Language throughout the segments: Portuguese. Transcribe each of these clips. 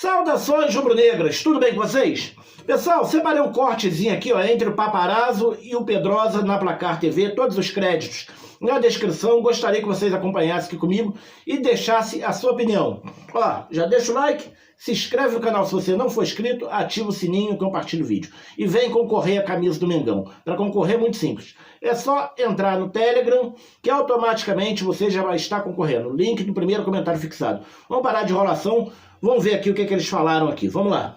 Saudações rubro-negras, tudo bem com vocês? Pessoal, separei um cortezinho aqui, ó, entre o Paparazzo e o Pedrosa na Placar TV, todos os créditos na descrição. Gostaria que vocês acompanhassem aqui comigo e deixassem a sua opinião. Ó, já deixa o like, se inscreve no canal se você não for inscrito, ativa o sininho e compartilha o vídeo. E vem concorrer a camisa do Mengão. Para concorrer é muito simples. É só entrar no Telegram, que automaticamente você já vai estar concorrendo. Link no primeiro comentário fixado. Vamos parar de enrolação. Vamos ver aqui o que eles falaram aqui. Vamos lá.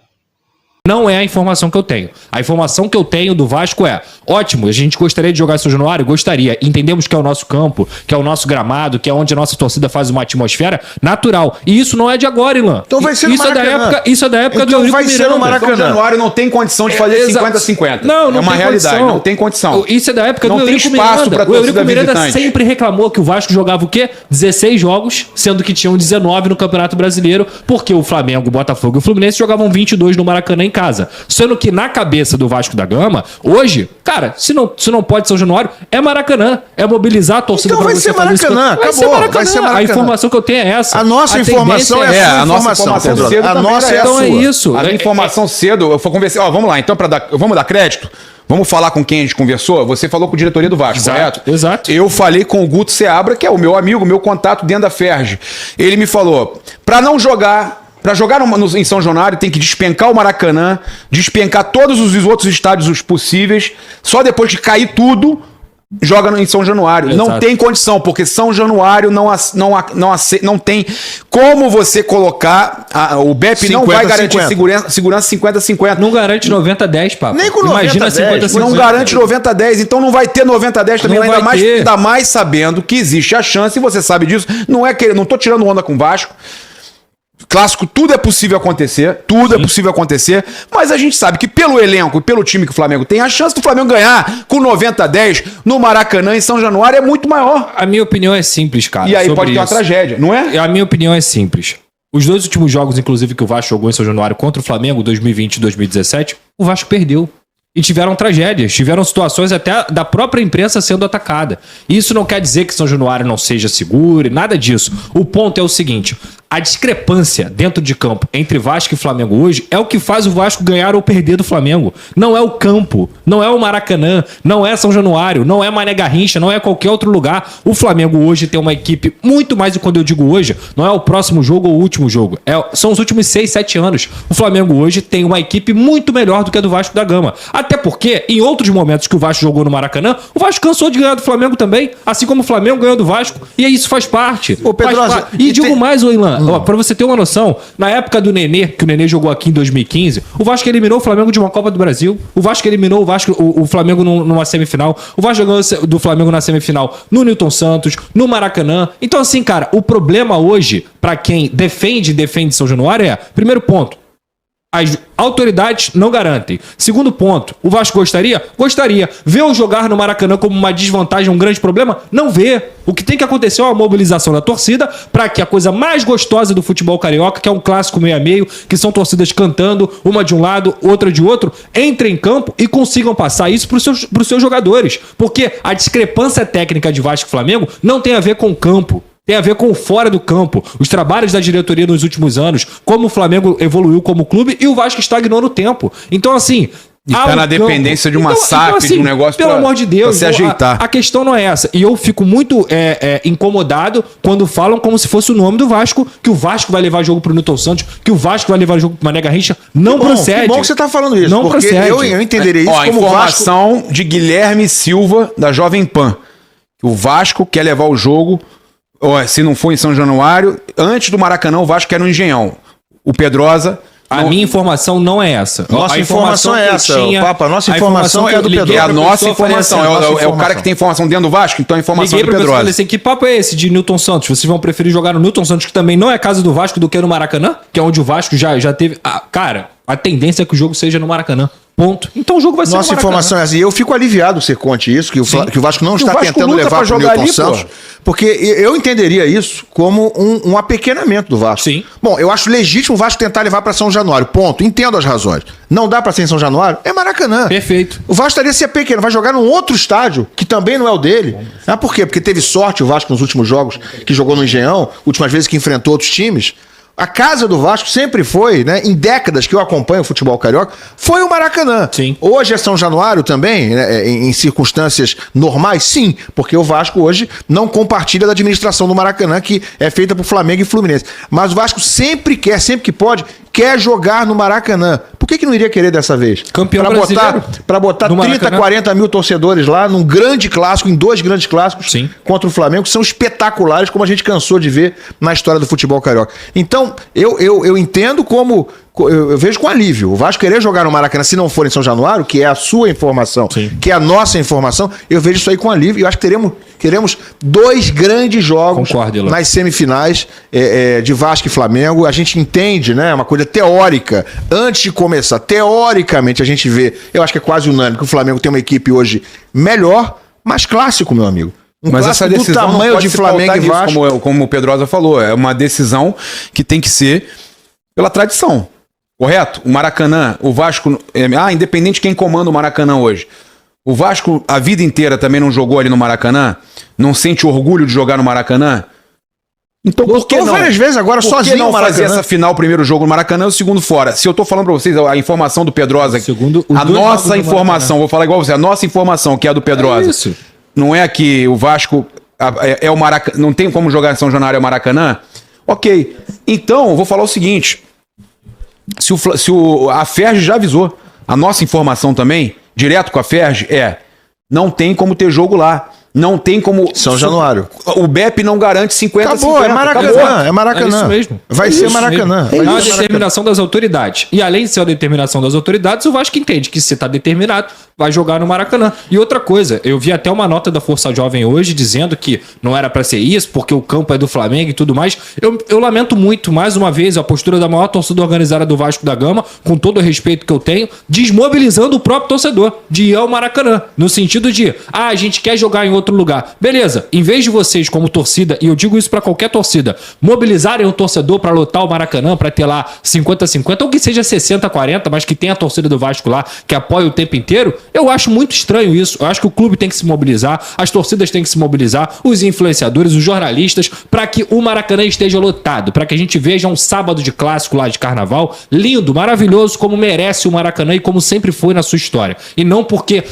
Não é a informação que eu tenho. A informação que eu tenho do Vasco é: ótimo, a gente gostaria de jogar em São Januário? Gostaria. Entendemos que é o nosso campo, que é o nosso gramado, que é onde a nossa torcida faz uma atmosfera natural. E isso não é de agora, Ilan. Então vai ser no Maracanã. Isso é da época então do Eurico vai ser no Maracanã. São Januário não tem condição de fazer 50-50. Não é uma tem realidade, condição. não tem condição. Isso é da época não do Eurico Miranda. Não tem espaço para o Eurico Miranda visitante. sempre reclamou que o Vasco jogava o quê? 16 jogos, sendo que tinham 19 no Campeonato Brasileiro, porque o Flamengo, o Botafogo e o Fluminense jogavam 22 no Maracanã em casa. Sendo que na cabeça do Vasco da Gama, hoje, cara, se não pode São Januário, é Maracanã. É mobilizar a torcida então pra vai você ser fazer Maracanã, isso. acabou, vai ser Maracanã. A informação que eu tenho é essa. A nossa informação é a sua informação, Pedro. A nossa é a então sua. É isso. A minha informação cedo, eu vou conversar. Ó, vamos lá, então, vamos dar crédito? Vamos falar com quem a gente conversou? Você falou com a diretoria do Vasco, correto? Exato. Eu falei com o Guto Seabra, que é o meu amigo, meu contato dentro da Ferge. Ele me falou, para não jogar... Para jogar em São Januário tem que despencar o Maracanã, despencar todos os outros estádios possíveis, só depois de cair tudo, joga em São Januário. Exato. Não tem condição, porque São Januário não tem como você colocar, o BEP não vai garantir segurança 50-50. Não garante 90-10, papo. Nem com Imagina 90-10. 50-50. Não garante 90-10, então não vai ter 90-10 também, Não vai ter. ainda mais sabendo que existe a chance, e você sabe disso, não tô tirando onda com o Vasco. Clássico, tudo é possível acontecer, mas a gente sabe que pelo elenco e pelo time que o Flamengo tem, a chance do Flamengo ganhar com 90-10 no Maracanã em São Januário é muito maior. A minha opinião é simples, cara. E aí sobre pode ter uma isso. tragédia, não é? A minha opinião é simples. Os dois últimos jogos, inclusive, que o Vasco jogou em São Januário contra o Flamengo, 2020 e 2017, o Vasco perdeu. E tiveram tragédias, tiveram situações até da própria imprensa sendo atacada. Isso não quer dizer que São Januário não seja seguro, nada disso. O ponto é o seguinte: a discrepância dentro de campo entre Vasco e Flamengo hoje é o que faz o Vasco ganhar ou perder do Flamengo. Não é o campo, não é o Maracanã, não é São Januário, não é Mané Garrincha, não é qualquer outro lugar. O Flamengo hoje tem uma equipe muito mais, e quando eu digo hoje, não é o próximo jogo ou o último jogo. São os últimos 6, 7 anos. O Flamengo hoje tem uma equipe muito melhor do que a do Vasco da Gama. Até porque, em outros momentos que o Vasco jogou no Maracanã, o Vasco cansou de ganhar do Flamengo também, assim como o Flamengo ganhou do Vasco. E aí isso faz parte. Ô, Pedrosa, e digo mais, Ilan, pra você ter uma noção, na época do Nenê, que o Nenê jogou aqui em 2015, o Vasco eliminou o Flamengo de uma Copa do Brasil. O Vasco eliminou o Flamengo numa semifinal. O Vasco ganhou do Flamengo na semifinal no Newton Santos, no Maracanã. Então, assim, cara, o problema hoje, pra quem defende São Januário é, primeiro ponto, as autoridades não garantem. Segundo ponto, o Vasco gostaria? Gostaria. Vê-o jogar no Maracanã como uma desvantagem, um grande problema? Não vê. O que tem que acontecer é uma mobilização da torcida para que a coisa mais gostosa do futebol carioca, que é um clássico meio a meio, que são torcidas cantando, uma de um lado, outra de outro, entrem em campo e consigam passar isso para os seus jogadores. Porque a discrepância técnica de Vasco e Flamengo não tem a ver com o campo. Tem a ver com o fora do campo, os trabalhos da diretoria nos últimos anos, como o Flamengo evoluiu como clube e o Vasco estagnou no tempo. Então, assim... E tá na dependência de uma SAF, assim, de um negócio pelo amor de Deus, se ajeitar. A questão não é essa. E eu fico muito incomodado quando falam como se fosse o nome do Vasco, que o Vasco vai levar jogo pro Newton Santos, que o Vasco vai levar jogo pro Mané Garrincha. Não procede. Que bom que você tá falando isso. Não porque procede. Eu entenderia isso como informação Vasco... de Guilherme Silva, da Jovem Pan. O Vasco quer levar o jogo... Se não for em São Januário, antes do Maracanã, o Vasco quer no Engenhão. O Pedrosa... Minha informação não é essa. Nossa informação é essa, Papa. Nossa informação é a do Pedrosa. É a nossa informação. É o cara que tem informação dentro do Vasco, então a informação é do Pedrosa. Falei assim, que papo é esse de Newton Santos? Vocês vão preferir jogar no Newton Santos, que também não é casa do Vasco, do que no Maracanã? Que é onde o Vasco já teve... Cara, a tendência é que o jogo seja no Maracanã. Ponto. Então o jogo vai ser Nossa informação é assim. E eu fico aliviado que você conte isso, que o Vasco não está tentando levar para o Newton Santos. Porque eu entenderia isso como um apequenamento do Vasco. Sim. Bom, eu acho legítimo o Vasco tentar levar para São Januário. Ponto. Entendo as razões. Não dá para ser em São Januário? É Maracanã. Perfeito. O Vasco estaria se pequeno. Vai jogar num outro estádio, que também não é o dele. Por quê? Porque teve sorte o Vasco nos últimos jogos que jogou no Engenhão, últimas vezes que enfrentou outros times. A casa do Vasco sempre foi, né? Em décadas que eu acompanho o futebol carioca, foi o Maracanã. Sim. Hoje é São Januário também, né? Em circunstâncias normais, sim, porque o Vasco hoje não compartilha da administração do Maracanã, que é feita por Flamengo e Fluminense. Mas o Vasco sempre quer, sempre que pode, quer jogar no Maracanã. Por que não iria querer dessa vez? Campeão brasileiro. Para botar 30, 40 mil torcedores lá, num grande clássico, em 2 grandes clássicos, sim, contra o Flamengo, que são espetaculares, como a gente cansou de ver na história do futebol carioca. Então, eu entendo como... Eu vejo com alívio. O Vasco querer jogar no Maracanã, se não for em São Januário, que é a sua informação, sim, que é a nossa informação, eu vejo isso aí com alívio. E eu acho que teremos 2 grandes jogos nas semifinais de Vasco e Flamengo. A gente entende, né? É uma coisa teórica. Antes de começar, teoricamente, a gente vê, eu acho que é quase unânime, que o Flamengo tem uma equipe hoje melhor, mais clássico, meu amigo. Mas essa decisão do tamanho de Flamengo e Vasco, como o Pedrosa falou, é uma decisão que tem que ser pela tradição. Correto? O Maracanã, o Vasco... independente de quem comanda o Maracanã hoje. O Vasco a vida inteira também não jogou ali no Maracanã? Não sente orgulho de jogar no Maracanã? Então por que não? Várias vezes agora por sozinho que não no Maracanã? fazer essa final, o primeiro jogo no Maracanã e o segundo fora? Se eu tô falando pra vocês, a informação do Pedrosa... a nossa informação, vou falar igual você, a nossa informação, que é a do Pedrosa. Isso. Não é que o Vasco é o Maracanã... Não tem como jogar em São Januário, é o Maracanã? Ok. Então, eu vou falar o seguinte... a Ferj já avisou, a nossa informação também, direto com a Ferj, não tem como ter jogo lá. Não tem como... São Januário. O BEP não garante 50-50. Acabou, é Maracanã. Acabou. É Maracanã. É isso mesmo. Vai ser Maracanã. É uma determinação das autoridades. E além de ser a determinação das autoridades, o Vasco entende que se está determinado, vai jogar no Maracanã. E outra coisa, eu vi até uma nota da Força Jovem hoje dizendo que não era para ser isso, porque o campo é do Flamengo e tudo mais. Eu lamento muito, mais uma vez, a postura da maior torcida organizada do Vasco da Gama, com todo o respeito que eu tenho, desmobilizando o próprio torcedor de ir ao Maracanã. No sentido de, a gente quer jogar em outro lugar. Beleza, em vez de vocês como torcida, e eu digo isso para qualquer torcida, mobilizarem o torcedor para lotar o Maracanã, para ter lá 50-50, ou que seja 60-40, mas que tenha a torcida do Vasco lá, que apoia o tempo inteiro, eu acho muito estranho isso. Eu acho que o clube tem que se mobilizar, as torcidas têm que se mobilizar, os influenciadores, os jornalistas, para que o Maracanã esteja lotado, para que a gente veja um sábado de clássico lá de carnaval, lindo, maravilhoso, como merece o Maracanã e como sempre foi na sua história. E não porque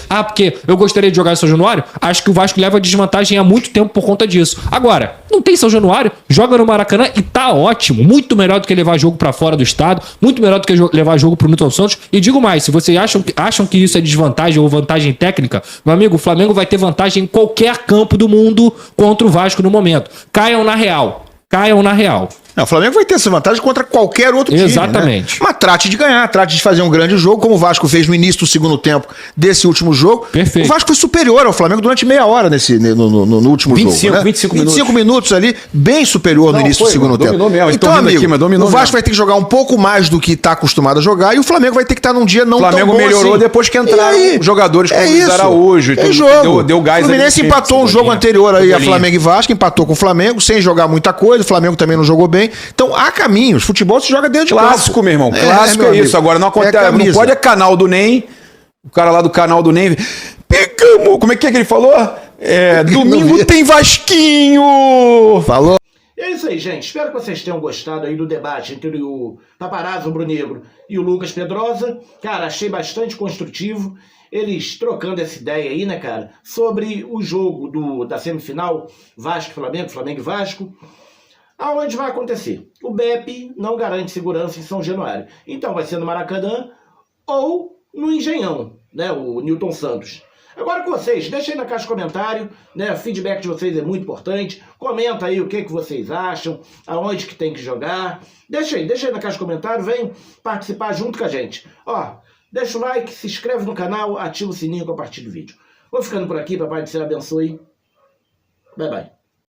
eu gostaria de jogar em São Januário, acho que o Vasco leva desvantagem há muito tempo por conta disso. Agora, não tem São Januário, joga no Maracanã e tá ótimo, muito melhor do que levar jogo para fora do estado, muito melhor do que levar jogo pro Newton Santos. E digo mais, se vocês acham que isso é desvantagem ou vantagem técnica, meu amigo, o Flamengo vai ter vantagem em qualquer campo do mundo contra o Vasco no momento. Caiam na real. Não, o Flamengo vai ter essa vantagem contra qualquer outro time. Exatamente. Né? Mas trate de ganhar, trate de fazer um grande jogo, como o Vasco fez no início do segundo tempo desse último jogo. Perfeito. O Vasco foi superior ao Flamengo durante meia hora no último jogo. Né? 25 minutos ali, bem superior no início do segundo tempo. Mesmo. Então, amigo, aqui, o Vasco vai ter que jogar um pouco mais do que está acostumado a jogar e o Flamengo vai ter que estar num dia não tão bom assim. O Flamengo melhorou depois que entraram jogadores como o Luiz Araújo. É jogo. Deu gás. O Fluminense empatou um jogo anterior aí a Flamengo e Vasco, empatou com o Flamengo, sem jogar muita coisa. O Flamengo também não jogou bem. Então, há caminhos. Futebol se joga dentro de clássico, campo. meu irmão. Clássico é isso. Agora não acontece. Não pode canal do NEM. O cara lá do canal do NEM. Pegamos. Como é que ele falou? Domingo tem Vasquinho. Falou. E é isso aí, gente. Espero que vocês tenham gostado aí do debate entre o Paparazzo Rubro-Negro e o Lucas Pedrosa. Cara, achei bastante construtivo. Eles trocando essa ideia aí, né, cara? Sobre o jogo da semifinal Vasco e Flamengo, Flamengo e Vasco. Aonde vai acontecer? O BEP não garante segurança em São Januário. Então vai ser no Maracanã ou no Engenhão, né? O Newton Santos. Agora com vocês, deixa aí na caixa de comentário, né? O feedback de vocês é muito importante. Comenta aí o que vocês acham, aonde que tem que jogar. Deixa aí na caixa de comentário, vem participar junto com a gente. Ó, deixa o like, se inscreve no canal, ativa o sininho, compartilha o vídeo. Vou ficando por aqui, papai do céu abençoe. Bye, bye.